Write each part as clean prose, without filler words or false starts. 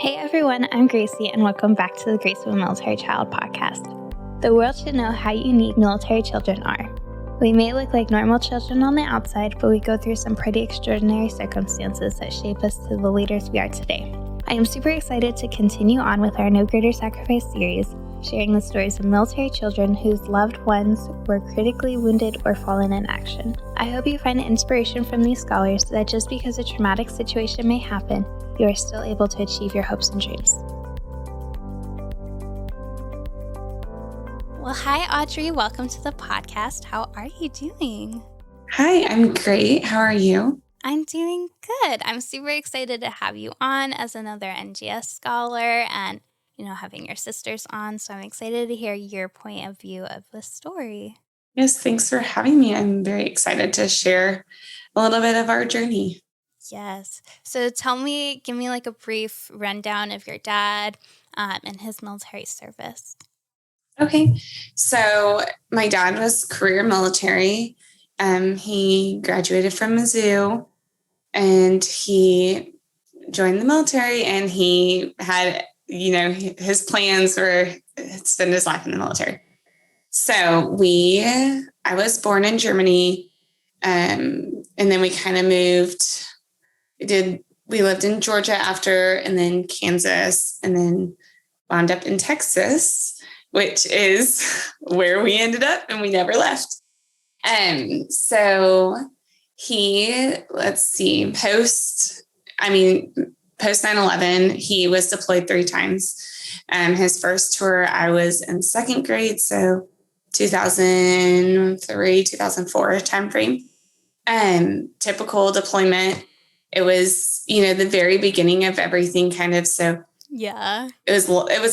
Hey everyone, I'm Gracie and welcome back to the Gracie Military Child podcast. The world should know how unique military children are. We may look like normal children on the outside, but we go through some pretty extraordinary circumstances that shape us to the leaders we are today. I am super excited to continue on with our No Greater Sacrifice series, sharing the stories of military children whose loved ones were critically wounded or fallen in action. I hope you find inspiration from these scholars that just because a traumatic situation may happen, you are still able to achieve your hopes and dreams. Well, hi, Audrey. Welcome to the podcast. How are you doing? Hi, I'm great. How are you? I'm doing good. I'm super excited to have you on as another NGS scholar and, having your sisters on. So I'm excited to hear your point of view of the story. Yes, thanks for having me. I'm very excited to share a little bit of our journey. Yes. So give me like a brief rundown of your dad and his military service. Okay. So my dad was career military. He graduated from Mizzou and he joined the military, and he had, his plans were to spend his life in the military. So I was born in Germany, and then we kind of moved. We lived in Georgia after, and then Kansas, and then wound up in Texas, which is where we ended up, and we never left. So post 9/11, he was deployed 3 times. His first tour, I was in 2nd grade, so 2003, 2004 timeframe. Typical deployment. It was, the very beginning of everything kind of. So yeah, it was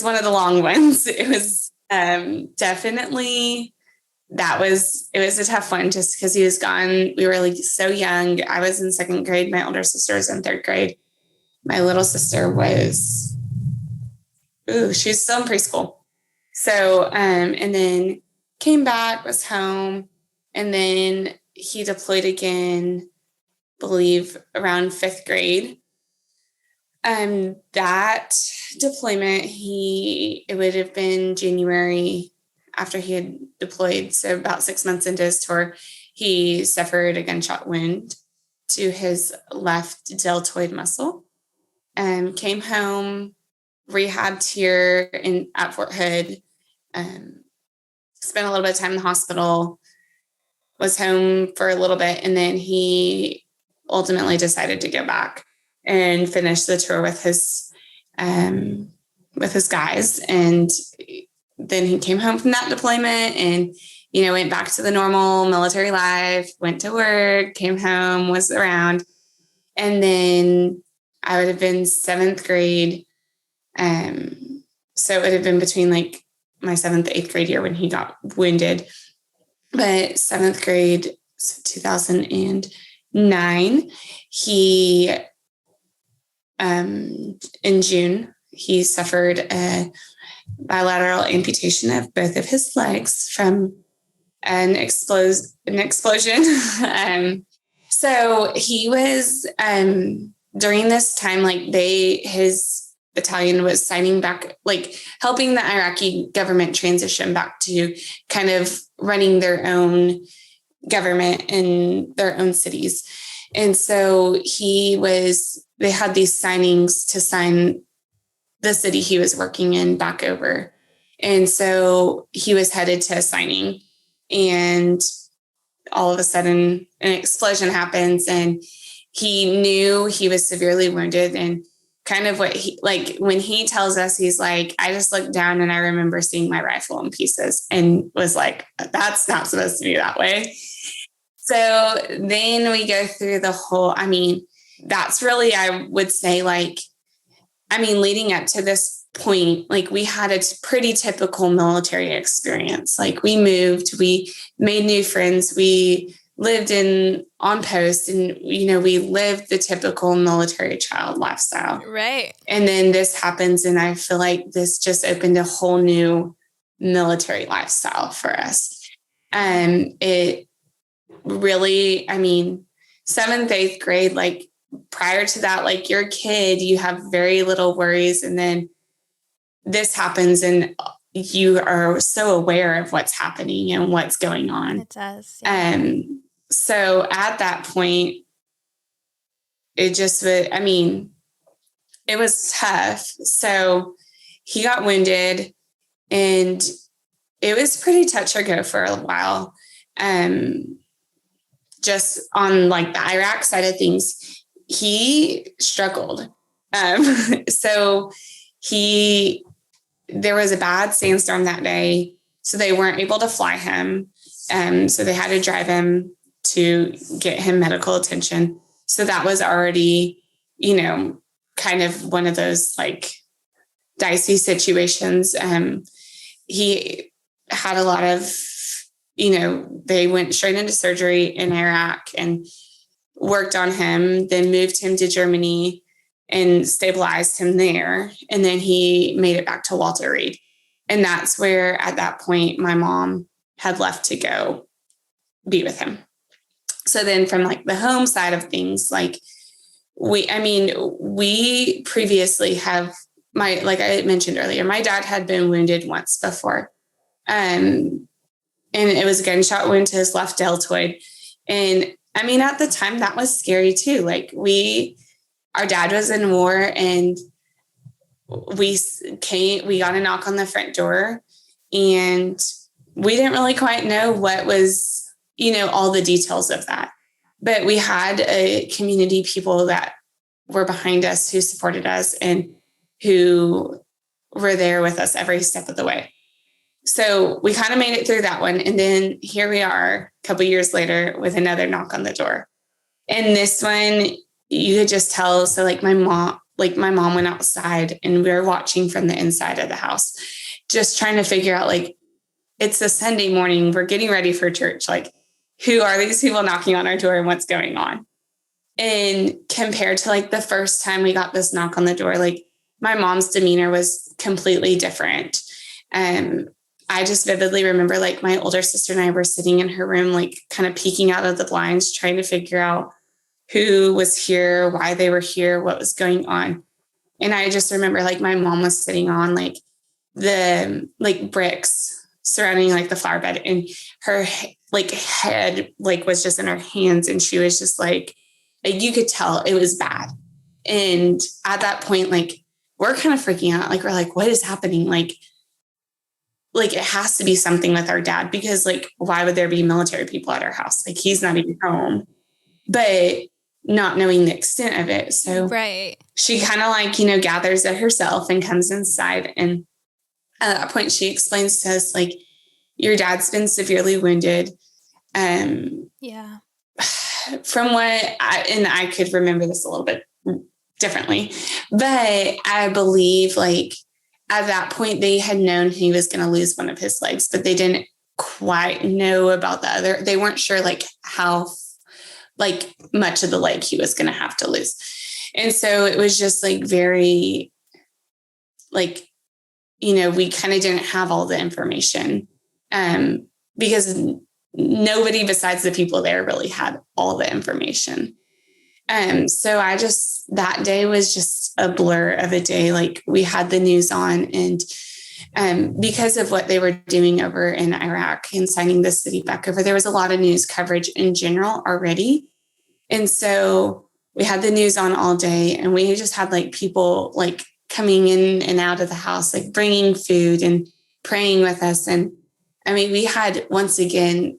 one of the long ones. It was definitely, it was a tough one just because he was gone. We were like so young. I was in 2nd grade. My older sister was in 3rd grade. My little sister was, she's still in preschool. So, and then came back, was home, and then he deployed again, believe around 5th grade. That deployment, it would have been January after he had deployed. So about 6 months into his tour, he suffered a gunshot wound to his left deltoid muscle. Came home, rehabbed here at Fort Hood, spent a little bit of time in the hospital, was home for a little bit, and then he ultimately decided to go back and finish the tour with his guys. And then he came home from that deployment and, went back to the normal military life, went to work, came home, was around. And then I would have been 7th grade. So it would have been between like my 7th, 8th grade year when he got wounded. But 7th grade, so 2009, he, in June, he suffered a bilateral amputation of both of his legs from an explosion. So he was, during this time, his battalion was signing back, helping the Iraqi government transition back to kind of running their own government in their own cities. And so they had these signings to sign the city he was working in back over. And so he was headed to a signing, and all of a sudden an explosion happens, and he knew he was severely wounded. And kind of what when he tells us, he's like, I just looked down and I remember seeing my rifle in pieces and was like, that's not supposed to be that way. So then we go through the whole, that's really, I would say, leading up to this point, we had a pretty typical military experience. We moved, we made new friends, we lived on post, and, we lived the typical military child lifestyle. Right. And then this happens, and I feel like this just opened a whole new military lifestyle for us. And it really, 7th, 8th grade, prior to that, like you're a kid, you have very little worries. And then this happens and you are so aware of what's happening and what's going on. It does. Yeah. So at that point, it just, I mean, it was tough. So he got wounded and it was pretty touch or go for a while. Just on like the Iraq side of things, he struggled. So there was a bad sandstorm that day, so they weren't able to fly him. So they had to drive him to get him medical attention. So that was already, kind of one of those like dicey situations. He had a lot of, they went straight into surgery in Iraq and worked on him, then moved him to Germany and stabilized him there. And then he made it back to Walter Reed. And that's where at that point, my mom had left to go be with him. So then from like the home side of things, like we previously have like I mentioned earlier, my dad had been wounded once before. And it was a gunshot wound to his left deltoid. And I mean, at the time that was scary too. Like our dad was in war and we got a knock on the front door and we didn't really quite know what was, all the details of that. But we had a community people that were behind us who supported us and who were there with us every step of the way. So we kind of made it through that one. And then here we are a couple of years later with another knock on the door. And this one, you could just tell. So like my mom went outside and we were watching from the inside of the house, just trying to figure out, like, it's a Sunday morning. We're getting ready for church. Like, who are these people knocking on our door and what's going on? And compared to like the first time we got this knock on the door, like my mom's demeanor was completely different. I just vividly remember like my older sister and I were sitting in her room, like kind of peeking out of the blinds, trying to figure out who was here, why they were here, what was going on. And I just remember like my mom was sitting on like the like bricks surrounding like the flower bed, and her like head like was just in her hands, and she was just like you could tell it was bad. And at that point, like we're kind of freaking out. Like we're like, what is happening? Like it has to be something with our dad, because like why would there be military people at our house? Like he's not even home. But not knowing the extent of it. So right. She kind of like, gathers it herself and comes inside. And at that point, she explains to us, like, your dad's been severely wounded. Yeah. From what I could remember this a little bit differently, but I believe like at that point they had known he was going to lose one of his legs, but they didn't quite know about the other. They weren't sure like how like much of the leg he was going to have to lose. And so it was just like very like, we kind of didn't have all the information because nobody besides the people there really had all the information. So that day was just a blur of a day. Like we had the news on, and because of what they were doing over in Iraq and signing the city back over, there was a lot of news coverage in general already. And so we had the news on all day, and we just had like people like coming in and out of the house, like bringing food and praying with us. And I mean, we had once again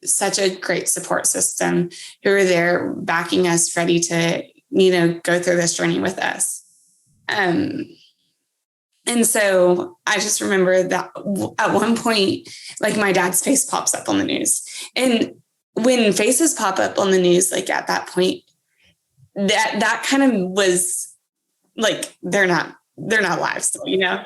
such a great support system who were there backing us, ready to, go through this journey with us. And so I just remember that at one point, like my dad's face pops up on the news. And when faces pop up on the news, like at that point, that kind of was like, they're not live still, it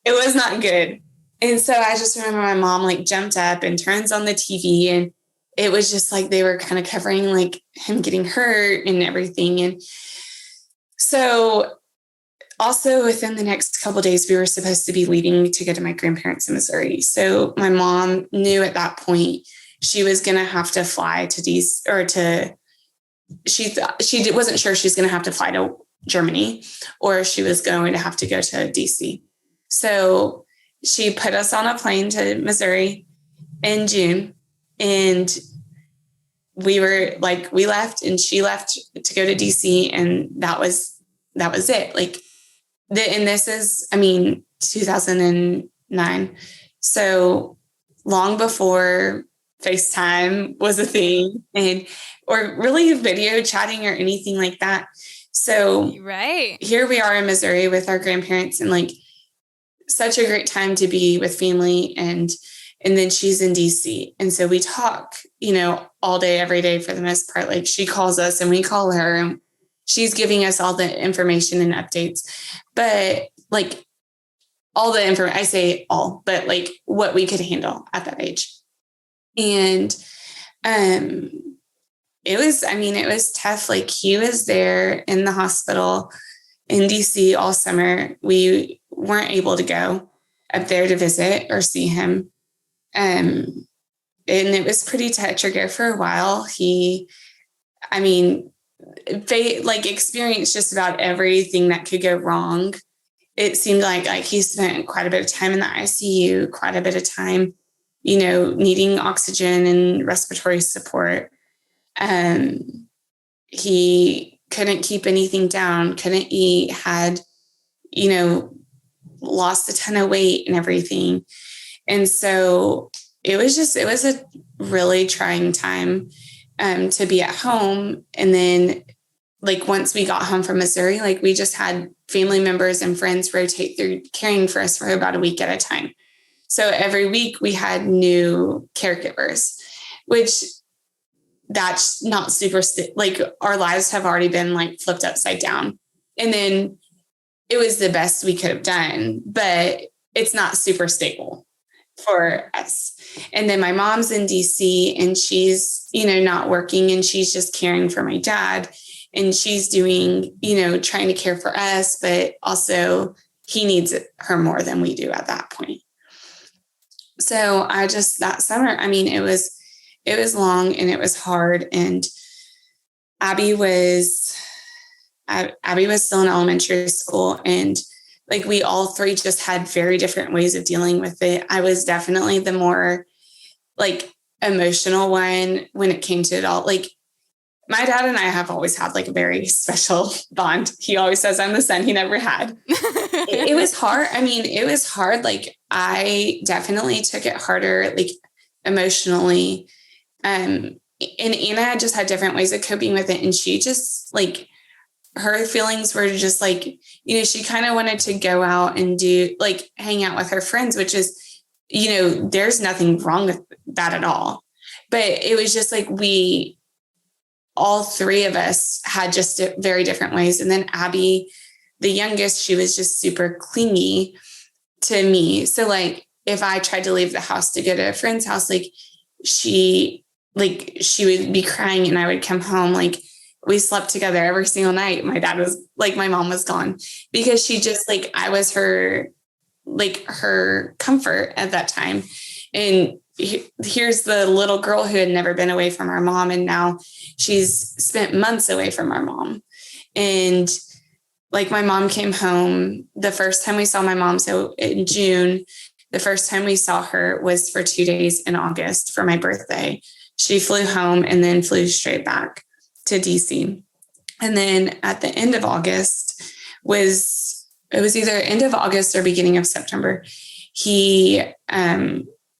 was not good. And so I just remember my mom like jumped up and turns on the TV, and it was just like they were kind of covering like him getting hurt and everything. And so also within the next couple of days, we were supposed to be leaving to go to my grandparents in Missouri. So my mom knew at that point she was going to have to fly to wasn't sure she's going to have to fly to Germany or she was going to have to go to DC. So she put us on a plane to Missouri in June, and we left and she left to go to DC, and that was it. And this is, 2009. So long before FaceTime was a thing or really video chatting or anything like that. So here we are in Missouri with our grandparents, and such a great time to be with family. And then she's in DC. And so we talk, all day, every day for the most part. She calls us and we call her, and she's giving us all the information and updates. But all the information, I say all, but what we could handle at that age. And it was tough. He was there in the hospital in DC all summer. We weren't able to go up there to visit or see him. And it was pretty touch or go for a while. He, experienced just about everything that could go wrong. It seemed like he spent quite a bit of time in the ICU, quite a bit of time, needing oxygen and respiratory support. He couldn't keep anything down, couldn't eat, had, lost a ton of weight and everything. And so it was a really trying time to be at home. And then once we got home from Missouri, we just had family members and friends rotate through caring for us for about a week at a time. So every week we had new caregivers, which that's not super, our lives have already been flipped upside down. And then it was the best we could have done, but it's not super stable for us. And then my mom's in DC, and she's, not working, and she's just caring for my dad. And she's doing, trying to care for us, but also he needs her more than we do at that point. So that summer, it was long and it was hard. And Abby was still in elementary school, and we all three just had very different ways of dealing with it. I was definitely the more emotional one when it came to it all. My dad and I have always had a very special bond. He always says I'm the son he never had. It was hard. It was hard. I definitely took it harder, emotionally. And Anna just had different ways of coping with it. And she just her feelings were just she kind of wanted to go out and do hang out with her friends, which is, there's nothing wrong with that at all. But it was just all three of us had just very different ways. And then Abby, the youngest, she was just super clingy to me. So if I tried to leave the house to go to a friend's house, she would be crying, and I would come home. We slept together every single night. My dad was my mom was gone, because she just I was her comfort at that time. And here's the little girl who had never been away from her mom, and now she's spent months away from our mom. And my mom came home the first time we saw my mom. So in June, the first time we saw her was for 2 days in August for my birthday. She flew home and then flew straight back to DC. And then at the end of August it was either end of August or beginning of September.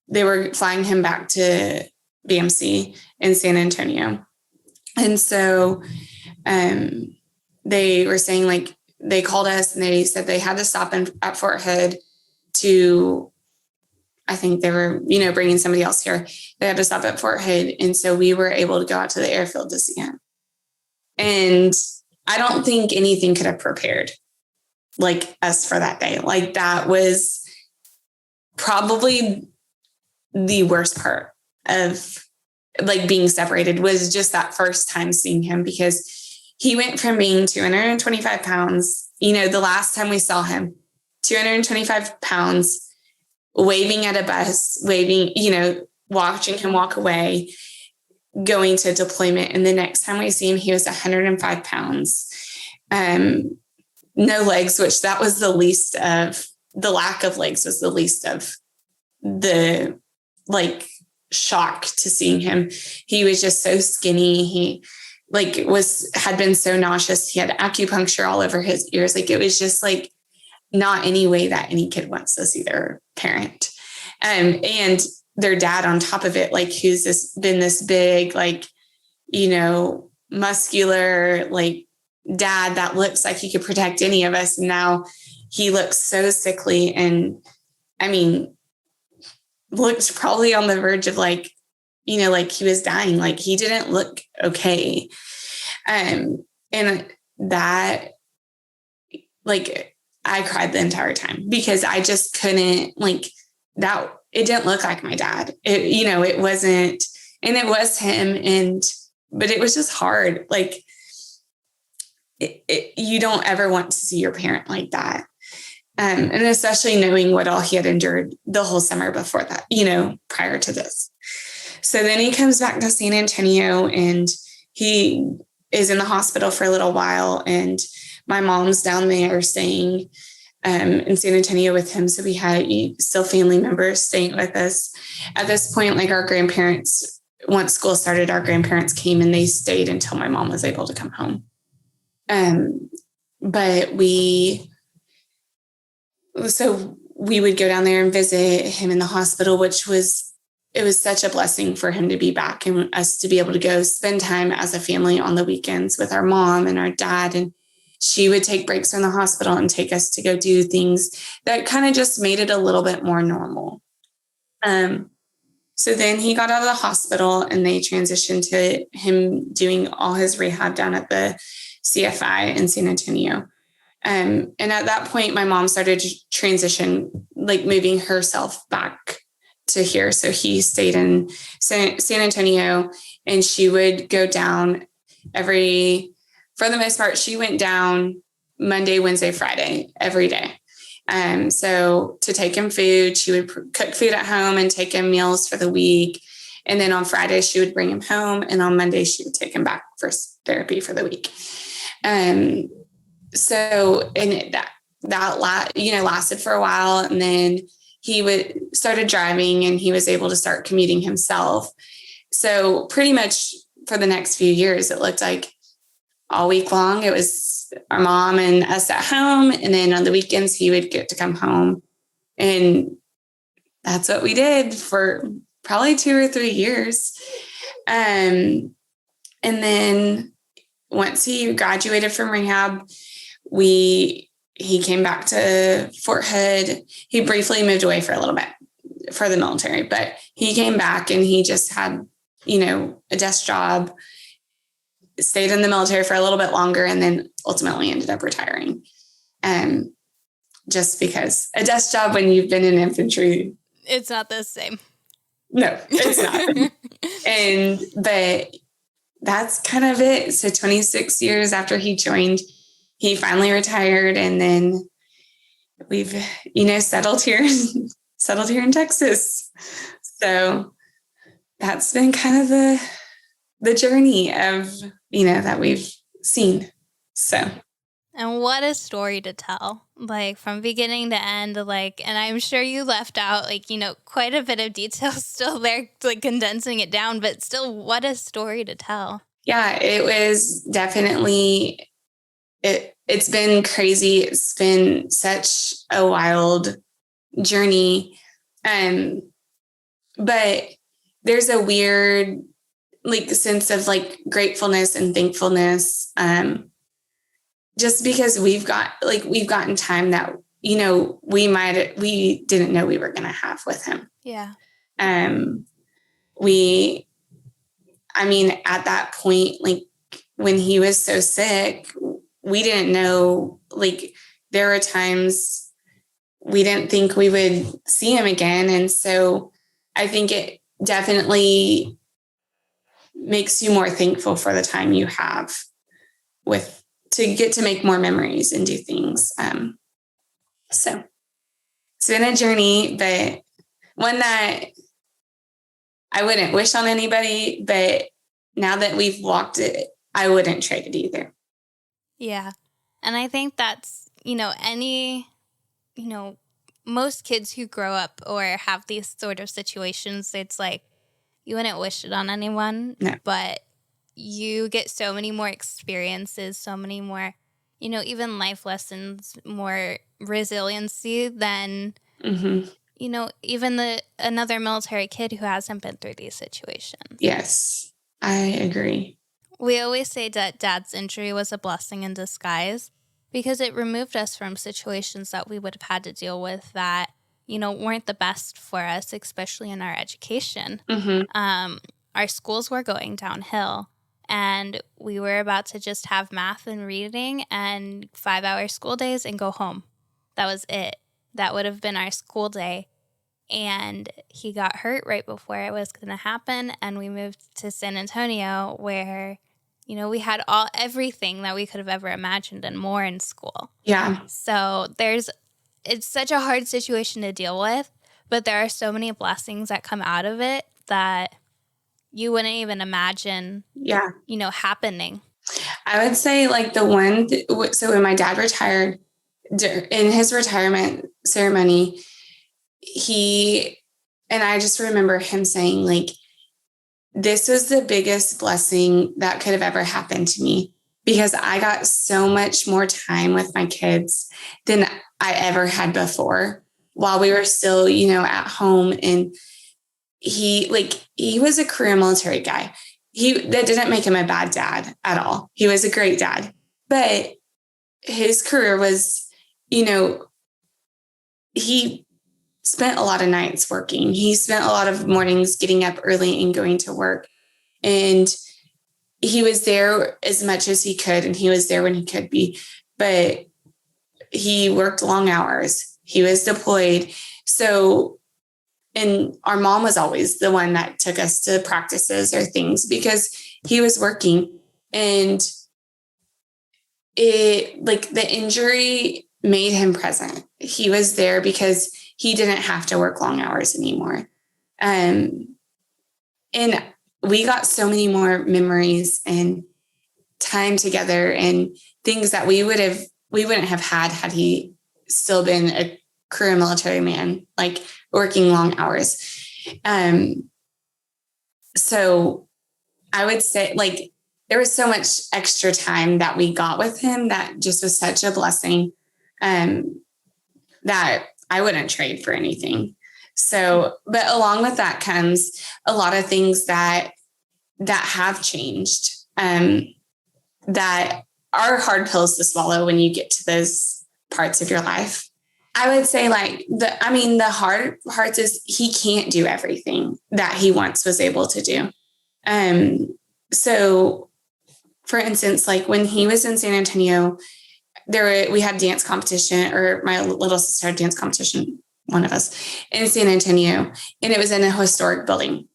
They were flying him back to BMC in San Antonio. And so they were saying they called us and they said they had to stop at Fort Hood to, I think they were, bringing somebody else here. They had to stop at Fort Hood. And so we were able to go out to the airfield to see him. And I don't think anything could have prepared us for that day. That was probably the worst part of being separated, was just that first time seeing him, because he went from being 225 pounds, the last time we saw him, 225 pounds, waving at a bus, watching him walk away, going to deployment. And the next time we see him, he was 105 pounds. No legs, which that was the least of the lack of legs was the least of the like shock to seeing him. He was just so skinny. He had been so nauseous. He had acupuncture all over his ears. Like it was just like not any way that any kid wants to see their parent. And their dad on top of it, like who's been this big, like, muscular, like dad that looks like he could protect any of us. And now he looks so sickly. And I mean, looked probably on the verge of like he was dying. Like he didn't look okay. And that, like, I cried the entire time because I just couldn't that. It didn't look like my dad. It wasn't, and it was him. But it was just hard. Like you don't ever want to see your parent like that. And especially knowing what all he had endured the whole summer before that, prior to this. So then he comes back to San Antonio and he is in the hospital for a little while. And my mom's down there staying in San Antonio with him. So we had still family members staying with us. At this point, like our grandparents, once school started, our grandparents came and they stayed until my mom was able to come home. But we would go down there and visit him in the hospital, it was such a blessing for him to be back and us to be able to go spend time as a family on the weekends with our mom and our dad. And she would take breaks from the hospital and take us to go do things that kind of just made it a little bit more normal. So then he got out of the hospital and they transitioned to him doing all his rehab down at the CFI in San Antonio. And at that point, my mom started to transition, like moving herself back to here. So he stayed in San Antonio and she would go down for the most part, she went down Monday, Wednesday, Friday, every day. So to take him food, she would cook food at home and take him meals for the week. And then on Friday, she would bring him home. And on Monday, she would take him back for therapy for the week. So, and that lasted for a while. And then he started driving and he was able to start commuting himself. So pretty much for the next few years, it looked like all week long, it was our mom and us at home. And then on the weekends, he would get to come home. And that's what we did for probably 2 or 3 years. And then once he graduated from rehab, he came back to Fort Hood. He briefly moved away for a little bit for the military, but he came back and he just had, a desk job, stayed in the military for a little bit longer, and then ultimately ended up retiring. Just because a desk job when you've been in infantry, it's not the same. No, it's not. But that's kind of it. So 26 years after he joined, he finally retired, and then we've, settled here in Texas. So that's been kind of the journey of, that we've seen. So. And what a story to tell, like from beginning to end, like, and I'm sure you left out quite a bit of detail still there, like condensing it down, but still what a story to tell. Yeah, it was definitely, it's been crazy. It's been such a wild journey. But there's a weird sense of gratefulness and thankfulness. Just because we've gotten time that, we didn't know we were going to have with him. Yeah. At that point, when he was so sick, we didn't know, there were times we didn't think we would see him again. And so I think it definitely makes you more thankful for the time you have to get to make more memories and do things. So it's been a journey, but one that I wouldn't wish on anybody, but now that we've walked it, I wouldn't trade it either. Yeah. And I think that's, most kids who grow up or have these sort of situations, it's like you wouldn't wish it on anyone, No. but you get so many more experiences, so many more, even life lessons, more resiliency than, even another military kid who hasn't been through these situations. Yes, I agree. We always say that Dad's injury was a blessing in disguise because it removed us from situations that we would have had to deal with that, weren't the best for us, especially in our education. Our schools were going downhill, and we were about to just have math and reading and 5-hour school days and go home. That was it. That would have been our school day. And he got hurt right before it was going to happen, and we moved to San Antonio where we had everything that we could have ever imagined and more in school. Yeah. So it's such a hard situation to deal with, but there are so many blessings that come out of it that you wouldn't even imagine, happening. I would say like the one, so when my dad retired, in his retirement ceremony, and I just remember him saying like, this was the biggest blessing that could have ever happened to me because I got so much more time with my kids than I ever had before while we were still, at home. And he was a career military guy. That didn't make him a bad dad at all. He was a great dad, but his career was, he spent a lot of nights working. He spent a lot of mornings getting up early and going to work. And he was there as much as he could, and he was there when he could be, but he worked long hours. He was deployed. So, and our mom was always the one that took us to practices or things because he was working. And the injury made him present. He was there because he didn't have to work long hours anymore. And we got so many more memories and time together and things that we wouldn't have had he still been a career military man, like working long hours. So I would say like there was so much extra time that we got with him that just was such a blessing that I wouldn't trade for anything. So, but along with that comes a lot of things that have changed, that are hard pills to swallow when you get to those parts of your life. I would say the hard parts is he can't do everything that he once was able to do. So for instance, like when he was in San Antonio, we had dance competition, or my little sister had dance competition, one of us, in San Antonio, and it was in a historic building.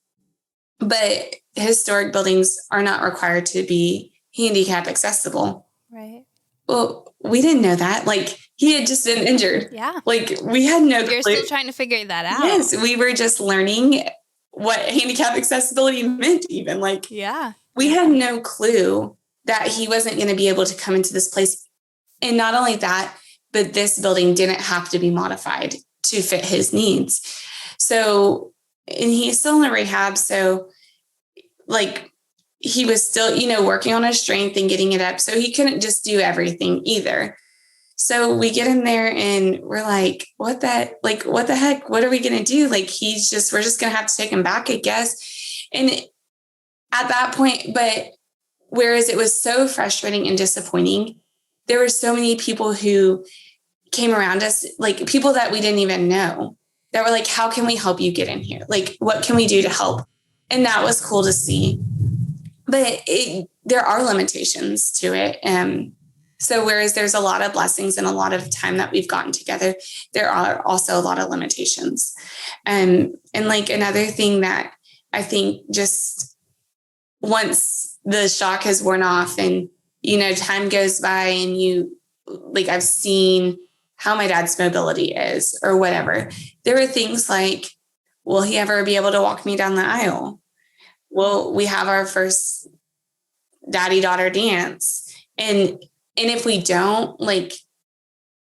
But historic buildings are not required to be handicap accessible. Right. Well, we didn't know that. Like he had just been injured. Yeah. Like we had no clue. You're still trying to figure that out. Yes, we were just learning what handicap accessibility meant even. Like we had no clue that he wasn't going to be able to come into this place. And not only that, but this building didn't have to be modified to fit his needs. So, and he's still in rehab. So like he was still, working on his strength and getting it up. So he couldn't just do everything either. So we get in there and we're like, what the heck? What are we going to do? Like we're just going to have to take him back, I guess. And at that point, but whereas it was so frustrating and disappointing, there were so many people who came around us, like people that we didn't even know, that were like, how can we help you get in here? Like, what can we do to help? And that was cool to see. But there are limitations to it. So whereas there's a lot of blessings and a lot of time that we've gotten together, there are also a lot of limitations. And like another thing that I think just once the shock has worn off and, time goes by and I've seen how my dad's mobility is or whatever. There were things like, will he ever be able to walk me down the aisle? Well, we have our first daddy-daughter dance. And if we don't, like,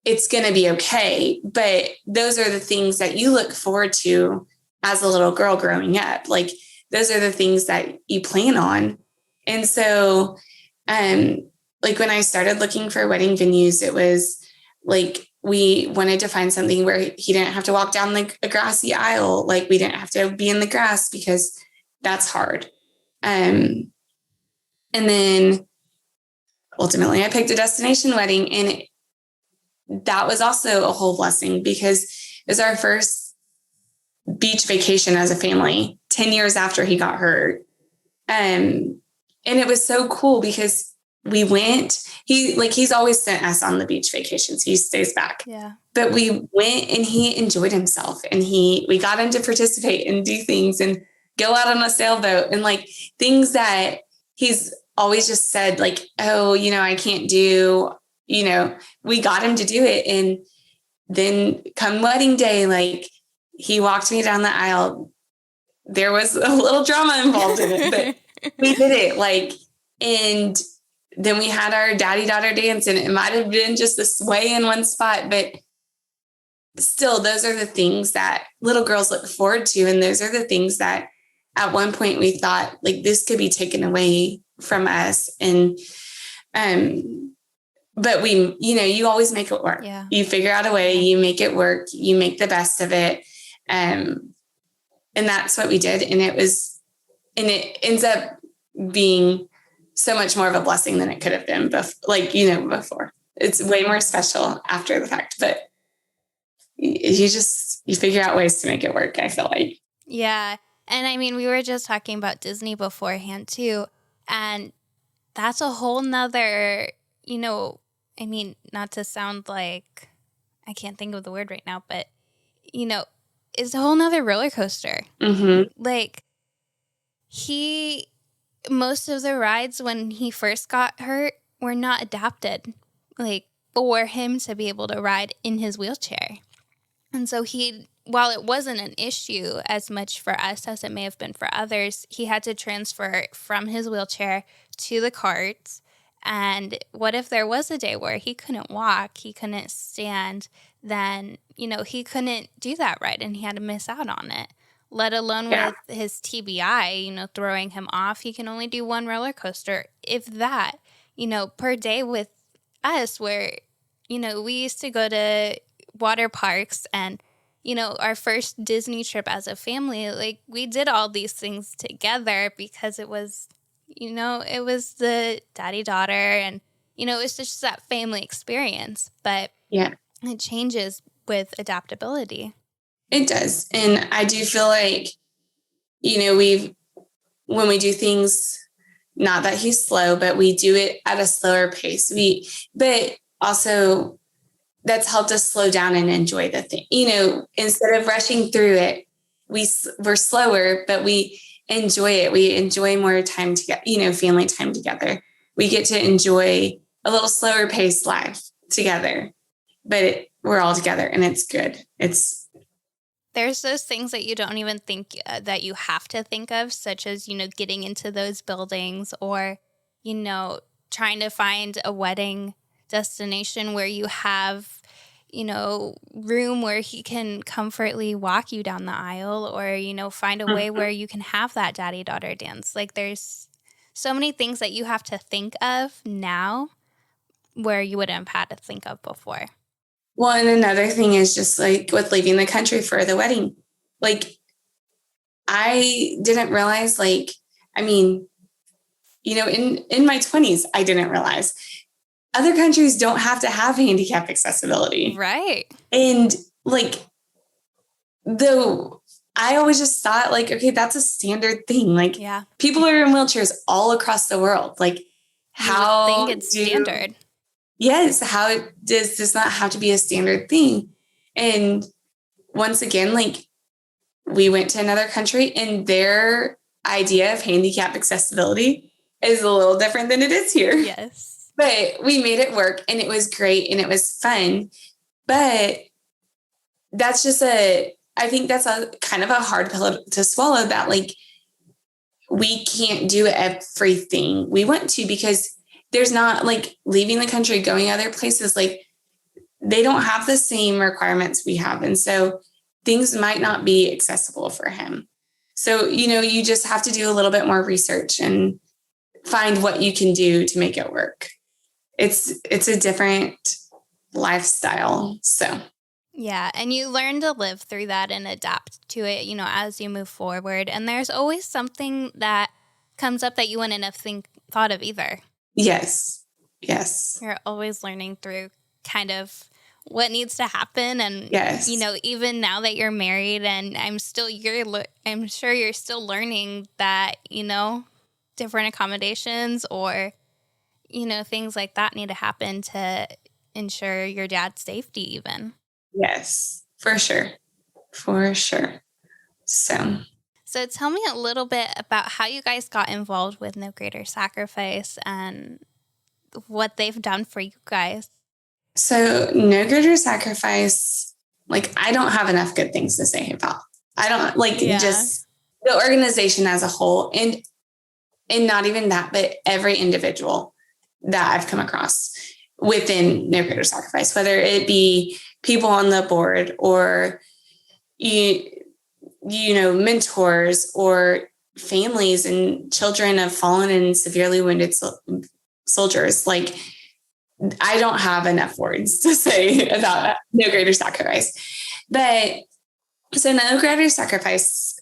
it's going to be okay. But those are the things that you look forward to as a little girl growing up. Like, those are the things that you plan on. And so, like, when I started looking for wedding venues, it was like, we wanted to find something where he didn't have to walk down like a grassy aisle. Like, we didn't have to be in the grass because that's hard. And then ultimately I picked a destination wedding, and that was also a whole blessing because it was our first beach vacation as a family 10 years after he got hurt. And it was so cool because we went, he's always sent us on the beach vacations. He stays back. Yeah. But we went and he enjoyed himself, and we got him to participate and do things and go out on a sailboat and like things that he's always just said, like, oh, I can't do, we got him to do it. And then come wedding day, like, he walked me down the aisle. There was a little drama involved in it, but we did it. Like, and then we had our daddy-daughter dance, and it might have been just a sway in one spot, but still, those are the things that little girls look forward to. And those are the things that at one point we thought, like, this could be taken away from us. And, but we, you always make it work. Yeah. You figure out a way, you make it work, you make the best of it. And that's what we did. And it ends up being so much more of a blessing than it could have been before. It's way more special after the fact, but you figure out ways to make it work, I feel like. Yeah. And I mean, we were just talking about Disney beforehand too. And that's a whole nother, not to sound like, I can't think of the word right now, but, it's a whole nother roller coaster. Mm-hmm. Like, most of the rides when he first got hurt were not adapted, like, for him to be able to ride in his wheelchair. And so while it wasn't an issue as much for us as it may have been for others, he had to transfer from his wheelchair to the carts. And what if there was a day where he couldn't walk, he couldn't stand, then, he couldn't do that ride and he had to miss out on it, let alone with his TBI, throwing him off. He can only do one roller coaster, if that, per day with us, where, we used to go to water parks and, our first Disney trip as a family, like, we did all these things together because it was, it was the daddy-daughter and, it's just that family experience. But yeah, it changes with adaptability. It does. And I do feel like, when we do things, not that he's slow, but we do it at a slower pace. But also that's helped us slow down and enjoy the thing. Instead of rushing through it, we're slower, but we enjoy it. We enjoy more time together, family time together. We get to enjoy a little slower paced life together, but we're all together and it's good. There's those things that you don't even think that you have to think of, such as, getting into those buildings or, trying to find a wedding destination where you have, room where he can comfortably walk you down the aisle or, find a way where you can have that daddy-daughter dance. Like, there's so many things that you have to think of now where you wouldn't have had to think of before. Well, and another thing is just like with leaving the country for the wedding. Like, I didn't realize, like, I mean, in my 20s, I didn't realize other countries don't have to have handicap accessibility. Right. And like, though I always just thought, like, okay, that's a standard thing. Like, people are in wheelchairs all across the world. Like, how you would think it's standard. Yes. How does this not have to be a standard thing? And once again, like, we went to another country and their idea of handicap accessibility is a little different than it is here. Yes. But we made it work and it was great and it was fun. But that's just I think that's a kind of a hard pill to swallow, that like, we can't do everything we want to, because there's not like leaving the country, going other places, like they don't have the same requirements we have. And so things might not be accessible for him. So, you just have to do a little bit more research and find what you can do to make it work. It's a different lifestyle. So. Yeah, and you learn to live through that and adapt to it, as you move forward. And there's always something that comes up that you wouldn't have thought of either. Yes. You're always learning through kind of what needs to happen. And, yes. Even now that you're married, and I'm sure you're still learning that, different accommodations or, things like that need to happen to ensure your dad's safety even. Yes, for sure. So tell me a little bit about how you guys got involved with No Greater Sacrifice and what they've done for you guys. So No Greater Sacrifice, like, I don't have enough good things to say about. I don't just the organization as a whole, and not even that, but every individual that I've come across within No Greater Sacrifice, whether it be people on the board or mentors or families and children of fallen and severely wounded soldiers. Like, I don't have enough words to say about No Greater Sacrifice. But so No Greater Sacrifice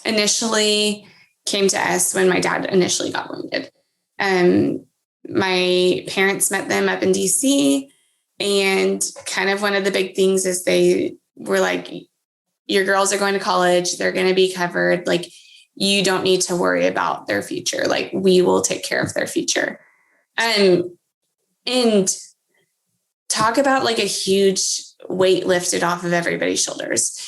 initially came to us when my dad initially got wounded. My parents met them up in DC, and kind of one of the big things is they were like, your girls are going to college. They're going to be covered. Like, you don't need to worry about their future. Like, we will take care of their future. And talk about like a huge weight lifted off of everybody's shoulders.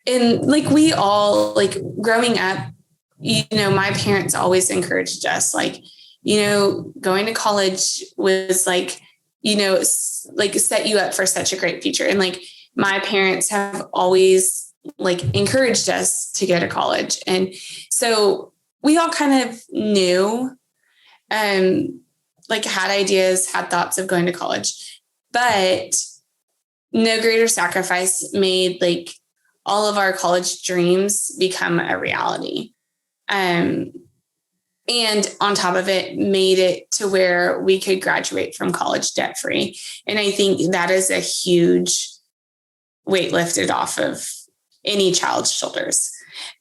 And like, we all, like, growing up, my parents always encouraged us, like, going to college was like, like set you up for such a great future. And like, my parents have always like encouraged us to go to college. And so we all kind of knew, like, had ideas, had thoughts of going to college, but No Greater Sacrifice made like all of our college dreams become a reality. And on top of it, made it to where we could graduate from college debt free. And I think that is a huge weight lifted off of any child's shoulders.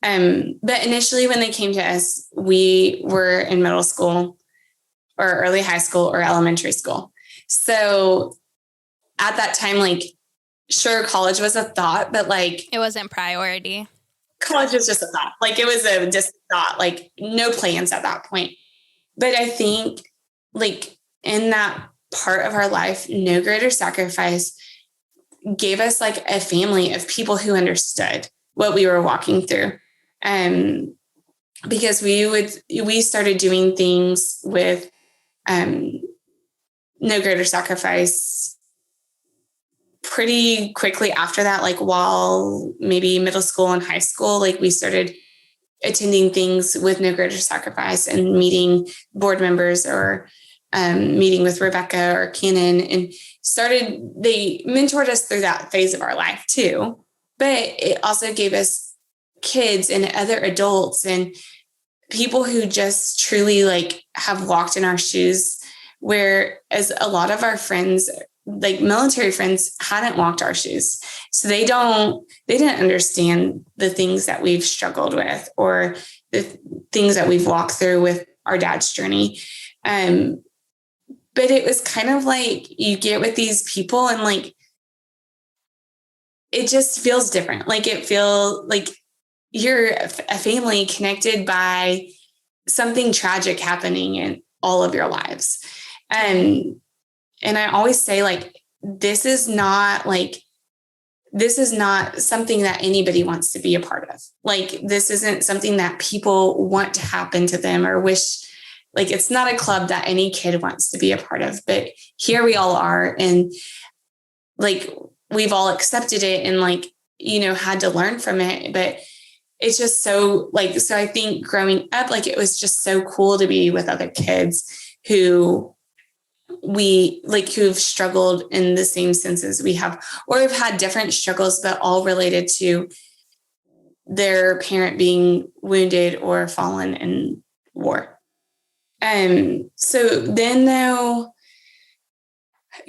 But initially, when they came to us, we were in middle school or early high school or elementary school. So at that time, like, sure, college was a thought, but like, it wasn't priority. College was just a thought. Like, it was just a thought, like no plans at that point. But I think like in that part of our life, No Greater Sacrifice gave us like a family of people who understood what we were walking through. Because we started doing things with No Greater Sacrifice pretty quickly after that, like while maybe middle school and high school, like we started attending things with No Greater Sacrifice and meeting board members or meeting with Rebecca or Cannon, and they mentored us through that phase of our life too. But it also gave us kids and other adults and people who just truly like have walked in our shoes, whereas a lot of our friends, like military friends, hadn't walked our shoes. So they didn't understand the things that we've struggled with or the things that we've walked through with our dad's journey. But it was kind of like you get with these people and like, it just feels different. Like, it feels like you're a family connected by something tragic happening in all of your lives. And I always say, like, this is not something that anybody wants to be a part of. Like, this isn't something that people want to happen to them or wish. Like, it's not a club that any kid wants to be a part of, but here we all are. And like, we've all accepted it and like, had to learn from it. But it's just so like, so I think growing up, like it was just so cool to be with other kids who've struggled in the same senses we have, or have had different struggles, but all related to their parent being wounded or fallen in war. So then though,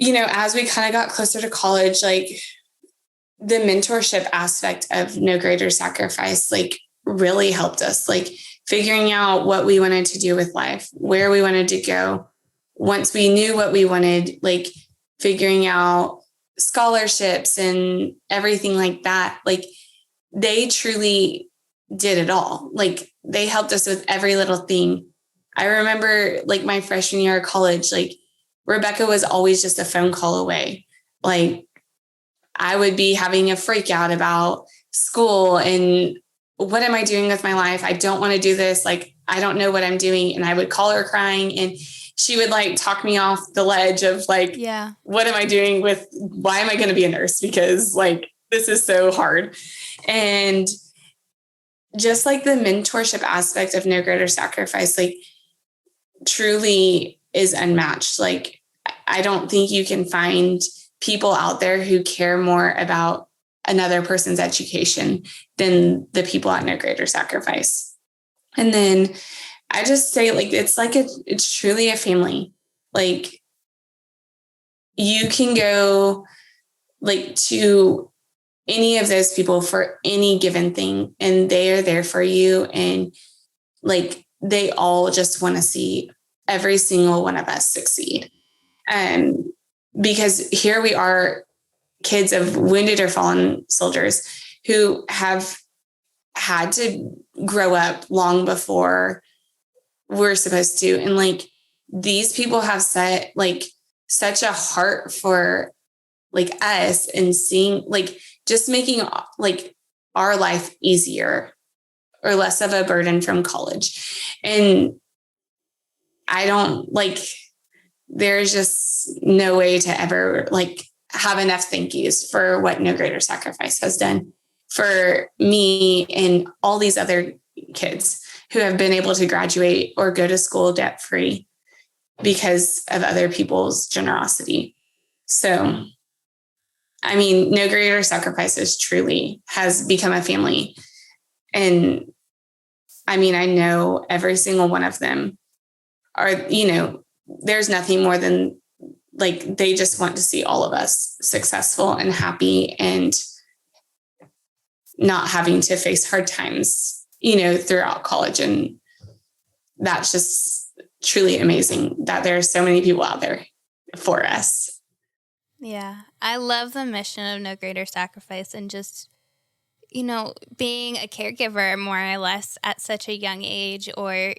as we kind of got closer to college, like the mentorship aspect of No Greater Sacrifice, like really helped us, like figuring out what we wanted to do with life, where we wanted to go. Once we knew what we wanted, like figuring out scholarships and everything like that, like they truly did it all. Like they helped us with every little thing. I remember like my freshman year of college, like Rebecca was always just a phone call away. Like I would be having a freak out about school and what am I doing with my life? I don't want to do this. Like, I don't know what I'm doing. And I would call her crying and she would like talk me off the ledge of like, what am I doing why am I going to be a nurse? Because like, this is so hard. And just like the mentorship aspect of No Greater Sacrifice, like truly is unmatched. Like, I don't think you can find people out there who care more about another person's education than the people at No Greater Sacrifice. And then I just say like, it's truly a family. Like you can go like to any of those people for any given thing and they are there for you. And like, they all just want to see every single one of us succeed. Because here we are, kids of wounded or fallen soldiers who have had to grow up long before we're supposed to. And like, these people have set like such a heart for like us and seeing like just making like our life easier or less of a burden from college. And I don't like, there's just no way to ever like have enough thank yous for what No Greater Sacrifice has done for me and all these other kids who have been able to graduate or go to school debt free because of other people's generosity. So, I mean, No Greater Sacrifices truly has become a family. And I mean, I know every single one of them are, there's nothing more than like, they just want to see all of us successful and happy and not having to face hard times, throughout college. And that's just truly amazing that there are so many people out there for us. Yeah. I love the mission of No Greater Sacrifice and just, being a caregiver more or less at such a young age or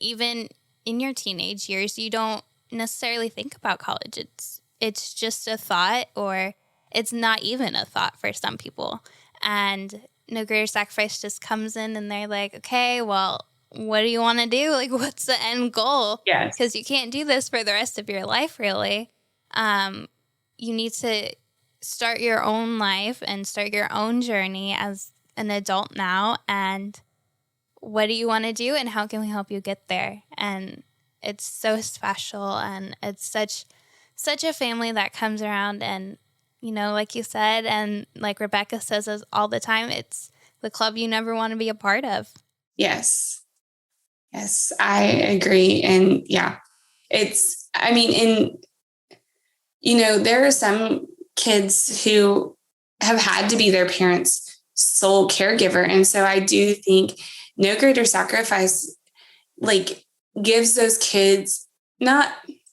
even in your teenage years, you don't necessarily think about college. It's just a thought, or it's not even a thought for some people. And No Greater Sacrifice just comes in and they're like, okay, well, what do you want to do? Like, what's the end goal? Yes. Because you can't do this for the rest of your life, really. You need to start your own life and start your own journey as an adult now. And what do you want to do and how can we help you get there? And it's so special, and it's such a family that comes around, and like you said, and like Rebecca says all the time, it's the club you never want to be a part of. Yes, I agree. And yeah, there are some kids who have had to be their parents' sole caregiver. And so I do think No Greater Sacrifice, like, gives those kids not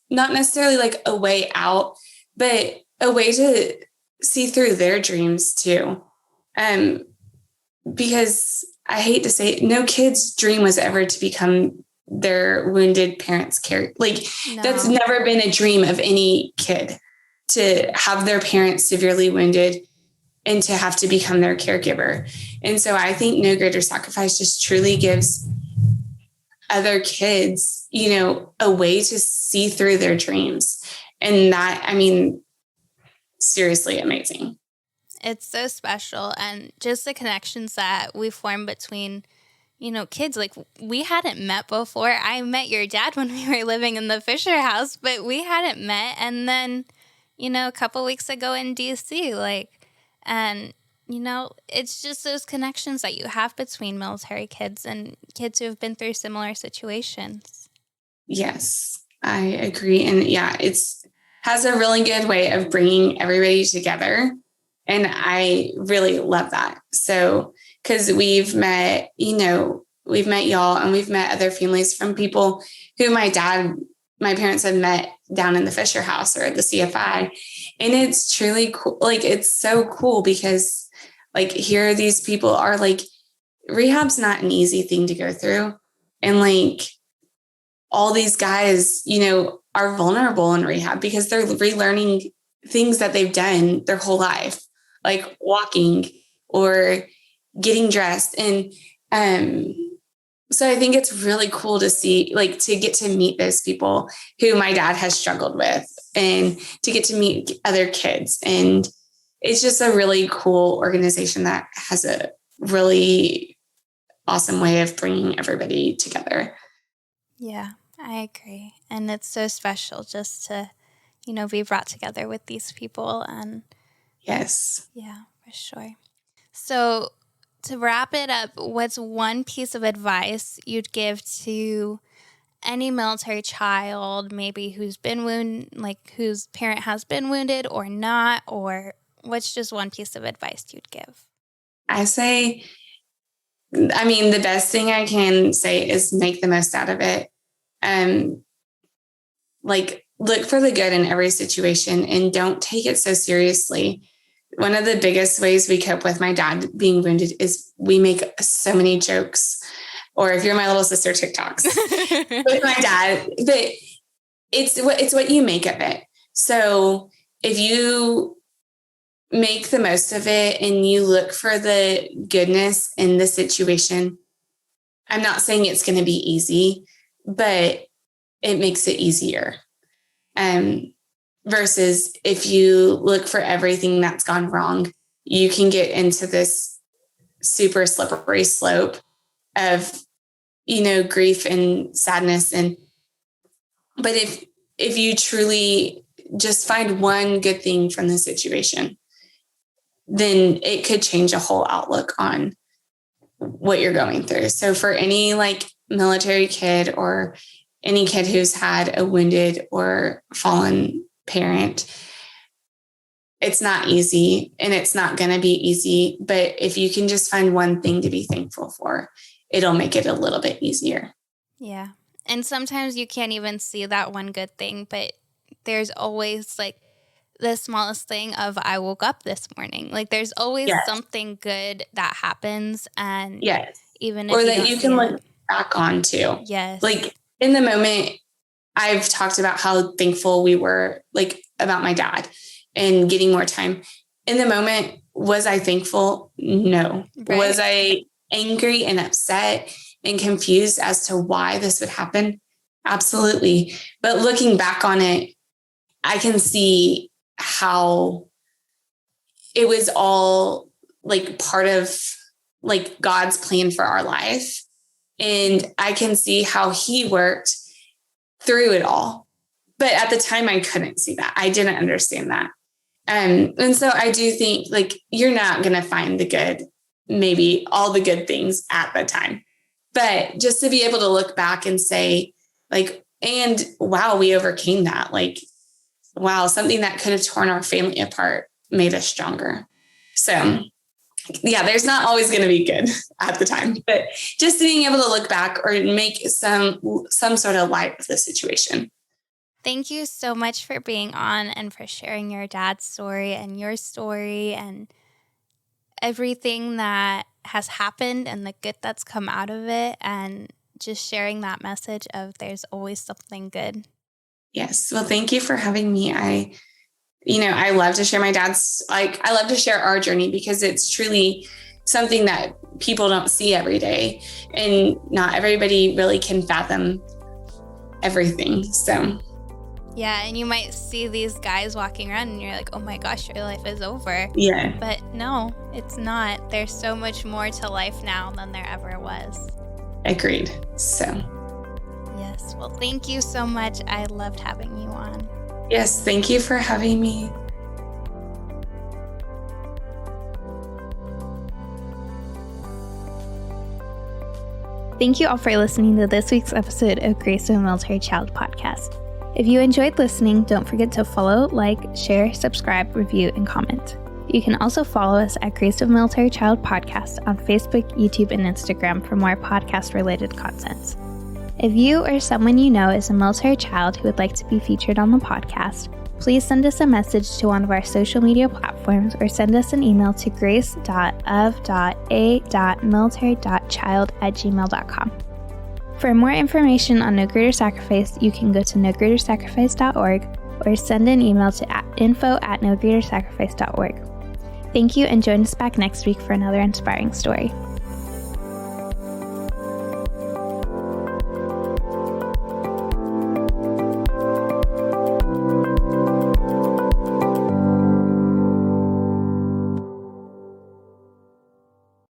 necessarily like a way out, but a way to see through their dreams too. Because I hate to say it, no kid's dream was ever to become their wounded parents' care. Like, no. That's never been a dream of any kid, to have their parents severely wounded and to have to become their caregiver. And so I think No Greater Sacrifice just truly gives other kids, a way to see through their dreams. And that, seriously amazing. It's so special. And just the connections that we form between, kids. Like, we hadn't met before. I met your dad when we were living in the Fisher house, but we hadn't met. And then, a couple weeks ago in DC, it's just those connections that you have between military kids and kids who have been through similar situations. Yes, I agree. And yeah, has a really good way of bringing everybody together. And I really love that. So, because we've met y'all, and we've met other families from people who my parents had met down in the Fisher house or at the CFI. And it's truly cool. Like, it's so cool because here these people are rehab's not an easy thing to go through. And all these guys, are vulnerable in rehab because they're relearning things that they've done their whole life, like walking or getting dressed. And so I think it's really cool to see, to get to meet those people who my dad has struggled with and to get to meet other kids. And it's just a really cool organization that has a really awesome way of bringing everybody together. Yeah, I agree. And it's so special just to, be brought together with these people. And yes. Yeah, for sure. So to wrap it up, what's one piece of advice you'd give to any military child, maybe who's been wounded, whose parent has been wounded or not, or what's just one piece of advice you'd give? I say, the best thing I can say is make the most out of it. Look for the good in every situation and don't take it so seriously. One of the biggest ways we cope with my dad being wounded is we make so many jokes, or if you're my little sister, TikToks with my dad. But it's what you make of it. So if you make the most of it and you look for the goodness in the situation, I'm not saying it's going to be easy, but it makes it easier. Versus if you look for everything that's gone wrong, you can get into this super slippery slope of, grief and sadness. But if you truly just find one good thing from the situation, then it could change a whole outlook on what you're going through. So for any military kid or any kid who's had a wounded or fallen parent, it's not easy and it's not going to be easy. But if you can just find one thing to be thankful for, it'll make it a little bit easier. Yeah. And sometimes you can't even see that one good thing, but there's always the smallest thing of I woke up this morning. There's always something good that happens. And even if or that you can look back on too. Yes. In the moment, I've talked about how thankful we were about my dad and getting more time. In the moment, was I thankful? No. Right. Was I angry and upset and confused as to why this would happen? Absolutely. But looking back on it, I can see how it was all part of God's plan for our life. And I can see how he worked through it all. But at the time, I couldn't see that. I didn't understand that. And so I do think you're not going to find the good, maybe all the good things at the time. But just to be able to look back and say and wow, we overcame that. Wow, something that could have torn our family apart made us stronger. So yeah, there's not always going to be good at the time, but just being able to look back or make some sort of light of the situation. Thank you so much for being on and for sharing your dad's story and your story and everything that has happened and the good that's come out of it, and just sharing that message of there's always something good. Yes. Well, thank you for having me. I love to share my dad's, I love to share our journey because it's truly something that people don't see every day, and not everybody really can fathom everything. So Yeah, and you might see these guys walking around and you're like, oh my gosh, your life is over. Yeah. But no, it's not. There's so much more to life now than there ever was. Agreed. So. Yes. Well, thank you so much. I loved having you on. Yes, thank you for having me. Thank you all for listening to this week's episode of Grace of a Military Child podcast. If you enjoyed listening, don't forget to follow, like, share, subscribe, review, and comment. You can also follow us at Grace of a Military Child podcast on Facebook, YouTube, and Instagram for more podcast-related content. If you or someone you know is a military child who would like to be featured on the podcast, please send us a message to one of our social media platforms or send us an email to grace.of.a.military.child@gmail.com. For more information on No Greater Sacrifice, you can go to nogreatersacrifice.org or send an email to info@nogreatersacrifice.org. Thank you, and join us back next week for another inspiring story.